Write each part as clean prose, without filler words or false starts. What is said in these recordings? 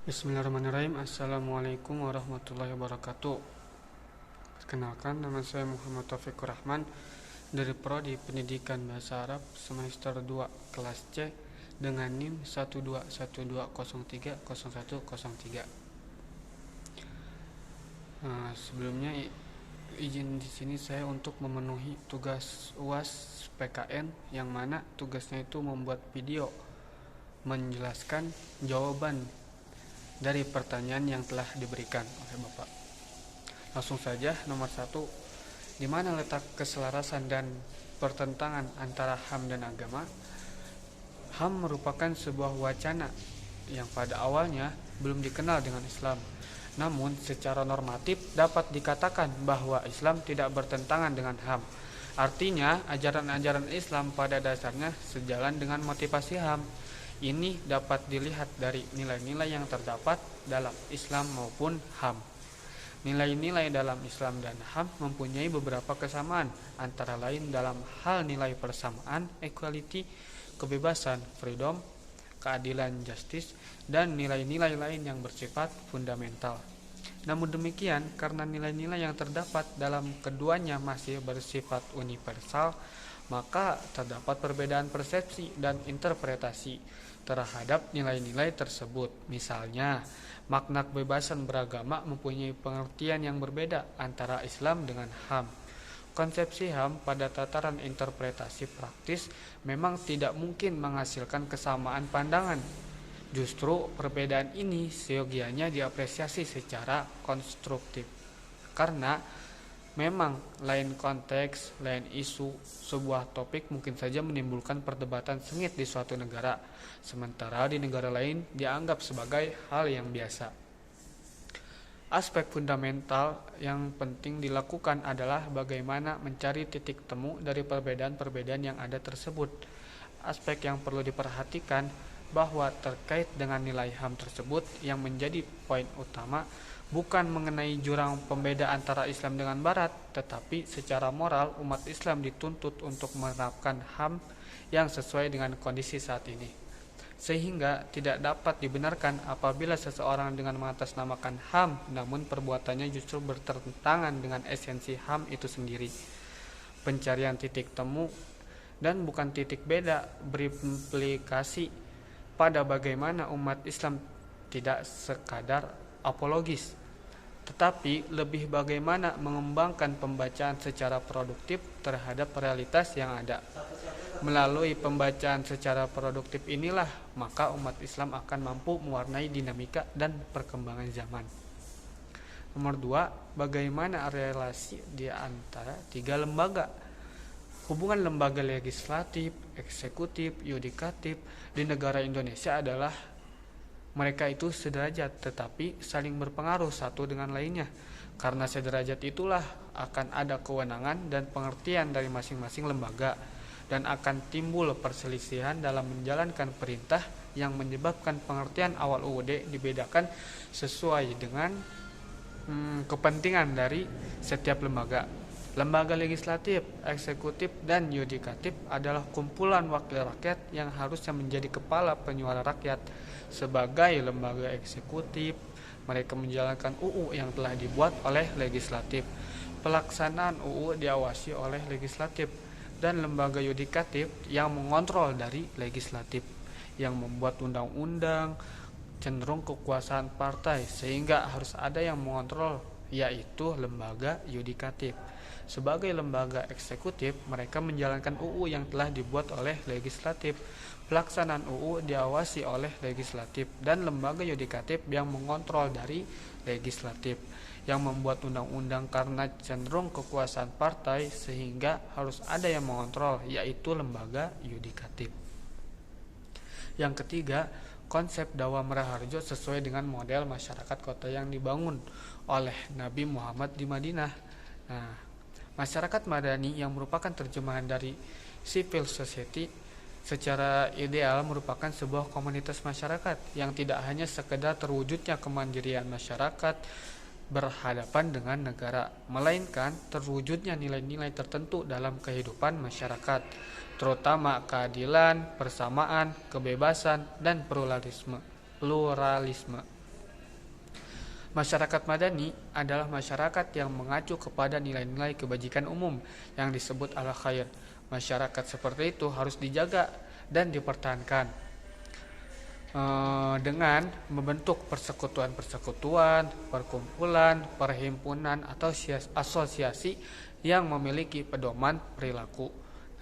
Bismillahirrahmanirrahim. Assalamualaikum warahmatullahi wabarakatuh. Perkenalkan, nama saya Muhammad Taufikur Rahman dari Prodi Pendidikan Bahasa Arab semester 2 kelas C dengan NIM 12120300103. Sebelumnya izin di sini saya untuk memenuhi tugas UAS PKN yang mana tugasnya itu membuat video menjelaskan jawaban dari pertanyaan yang telah diberikan oleh Bapak. Langsung saja, nomor 1, di mana letak keselarasan dan pertentangan antara HAM dan agama? HAM merupakan sebuah wacana yang pada awalnya belum dikenal dengan Islam. Namun secara normatif dapat dikatakan bahwa Islam tidak bertentangan dengan HAM. Artinya, ajaran-ajaran Islam pada dasarnya sejalan dengan motivasi HAM. Ini dapat dilihat dari nilai-nilai yang terdapat dalam Islam maupun HAM. Nilai-nilai dalam Islam dan HAM mempunyai beberapa kesamaan, antara lain dalam hal nilai persamaan, equality, kebebasan, freedom, keadilan, justice, dan nilai-nilai lain yang bersifat fundamental. Namun demikian, karena nilai-nilai yang terdapat dalam keduanya masih bersifat universal, maka terdapat perbedaan persepsi dan interpretasi terhadap nilai-nilai tersebut. Misalnya, makna kebebasan beragama mempunyai pengertian yang berbeda antara Islam dengan HAM. Konsepsi HAM pada tataran interpretasi praktis memang tidak mungkin menghasilkan kesamaan pandangan. Justru perbedaan ini seyogianya diapresiasi secara konstruktif. Karena memang lain konteks, lain isu, sebuah topik mungkin saja menimbulkan perdebatan sengit di suatu negara, sementara di negara lain dianggap sebagai hal yang biasa. Aspek fundamental yang penting dilakukan adalah bagaimana mencari titik temu dari perbedaan-perbedaan yang ada tersebut. Aspek yang perlu diperhatikan bahwa terkait dengan nilai HAM tersebut yang menjadi poin utama bukan mengenai jurang pembeda antara Islam dengan Barat, tetapi secara moral umat Islam dituntut untuk menerapkan HAM yang sesuai dengan kondisi saat ini. Sehingga tidak dapat dibenarkan apabila seseorang dengan mengatasnamakan HAM namun perbuatannya justru bertentangan dengan esensi HAM itu sendiri. Pencarian titik temu dan bukan titik beda berimplikasi pada bagaimana umat Islam tidak sekadar apologis, tetapi lebih bagaimana mengembangkan pembacaan secara produktif terhadap realitas yang ada. Melalui pembacaan secara produktif inilah maka umat Islam akan mampu mewarnai dinamika dan perkembangan zaman. Nomor 2, bagaimana relasi di antara tiga lembaga? Hubungan lembaga legislatif, eksekutif, yudikatif di negara Indonesia adalah mereka itu sederajat tetapi saling berpengaruh satu dengan lainnya. Karena sederajat itulah akan ada kewenangan dan pengertian dari masing-masing lembaga dan akan timbul perselisihan dalam menjalankan perintah yang menyebabkan pengertian awal UUD dibedakan sesuai dengan kepentingan dari setiap lembaga. Lembaga legislatif, eksekutif, dan yudikatif adalah kumpulan wakil rakyat yang harusnya menjadi kepala penyuara rakyat. Sebagai lembaga eksekutif, mereka menjalankan UU yang telah dibuat oleh legislatif. Pelaksanaan UU diawasi oleh legislatif, dan lembaga yudikatif yang mengontrol dari legislatif. Yang membuat undang-undang cenderung kekuasaan partai, sehingga harus ada yang mengontrol, yaitu lembaga yudikatif. Sebagai lembaga eksekutif, mereka menjalankan UU yang telah dibuat oleh legislatif. Pelaksanaan UU diawasi oleh legislatif dan lembaga yudikatif yang mengontrol dari legislatif. Yang membuat undang-undang karena cenderung kekuasaan partai sehingga harus ada yang mengontrol, yaitu lembaga yudikatif. Yang ketiga, konsep dakwah Raharjo sesuai dengan model masyarakat kota yang dibangun oleh Nabi Muhammad di Madinah. Masyarakat Madani yang merupakan terjemahan dari civil society secara ideal merupakan sebuah komunitas masyarakat yang tidak hanya sekedar terwujudnya kemandirian masyarakat berhadapan dengan negara, melainkan terwujudnya nilai-nilai tertentu dalam kehidupan masyarakat, terutama keadilan, persamaan, kebebasan, dan pluralisme. Masyarakat madani adalah masyarakat yang mengacu kepada nilai-nilai kebajikan umum yang disebut al-khair. Masyarakat seperti itu harus dijaga dan dipertahankan dengan membentuk persekutuan-persekutuan, perkumpulan, perhimpunan atau asosiasi yang memiliki pedoman perilaku.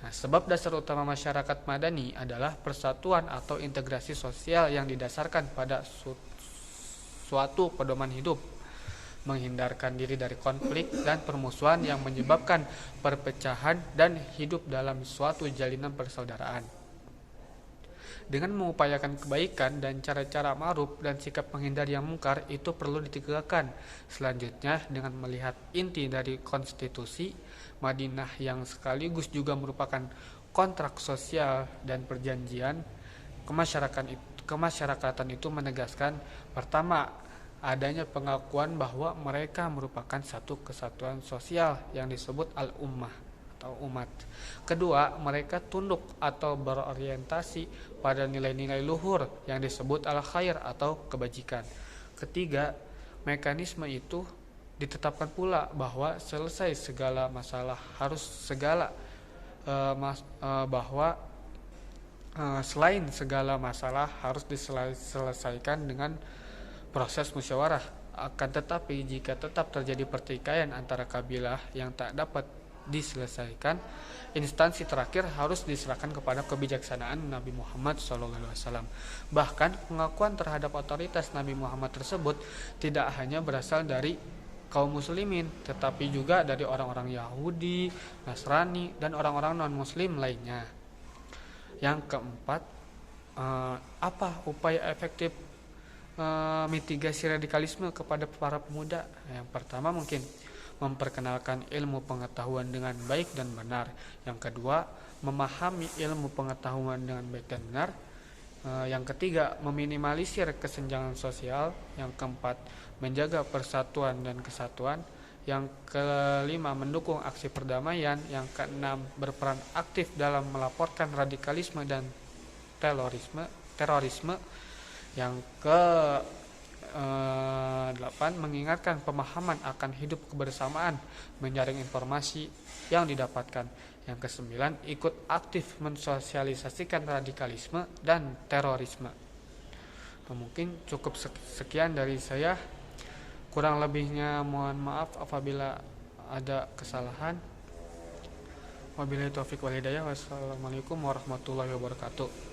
Nah, sebab dasar utama masyarakat madani adalah persatuan atau integrasi sosial yang didasarkan pada suatu pedoman hidup, menghindarkan diri dari konflik dan permusuhan yang menyebabkan perpecahan dan hidup dalam suatu jalinan persaudaraan. Dengan mengupayakan kebaikan dan cara-cara ma'ruf dan sikap menghindari yang mungkar itu perlu ditegakkan. Selanjutnya, dengan melihat inti dari konstitusi Madinah yang sekaligus juga merupakan kontrak sosial dan perjanjian, kemasyarakatan itu menegaskan pertama, adanya pengakuan bahwa mereka merupakan satu kesatuan sosial yang disebut al-ummah atau umat. Kedua, mereka tunduk atau berorientasi pada nilai-nilai luhur yang disebut al-khair atau kebajikan. Ketiga, mekanisme itu ditetapkan pula bahwa selesai segala masalah harus selain segala masalah harus diselesaikan dengan proses musyawarah. Akan tetapi jika tetap terjadi pertikaian antara kabilah yang tak dapat diselesaikan, instansi terakhir harus diserahkan kepada kebijaksanaan Nabi Muhammad SAW. Bahkan pengakuan terhadap otoritas Nabi Muhammad tersebut tidak hanya berasal dari kaum muslimin, tetapi juga dari orang-orang Yahudi, Nasrani, dan orang-orang non-muslim lainnya. Yang keempat, apa upaya efektif mitigasi radikalisme kepada para pemuda? Yang pertama mungkin memperkenalkan ilmu pengetahuan dengan baik dan benar. Yang kedua, memahami ilmu pengetahuan dengan baik dan benar. Yang ketiga, meminimalisir kesenjangan sosial. Yang keempat, menjaga persatuan dan kesatuan. Yang kelima, mendukung aksi perdamaian. Yang keenam, berperan aktif dalam melaporkan radikalisme dan terorisme. Yang ke 8, mengingatkan pemahaman akan hidup kebersamaan, menyaring informasi yang didapatkan. Yang ke-9, ikut aktif mensosialisasikan radikalisme dan terorisme. Mungkin cukup sekian dari saya. Kurang lebihnya mohon maaf apabila ada kesalahan. Wabillahi taufiq wal hidayah. Wassalamualaikum warahmatullahi wabarakatuh.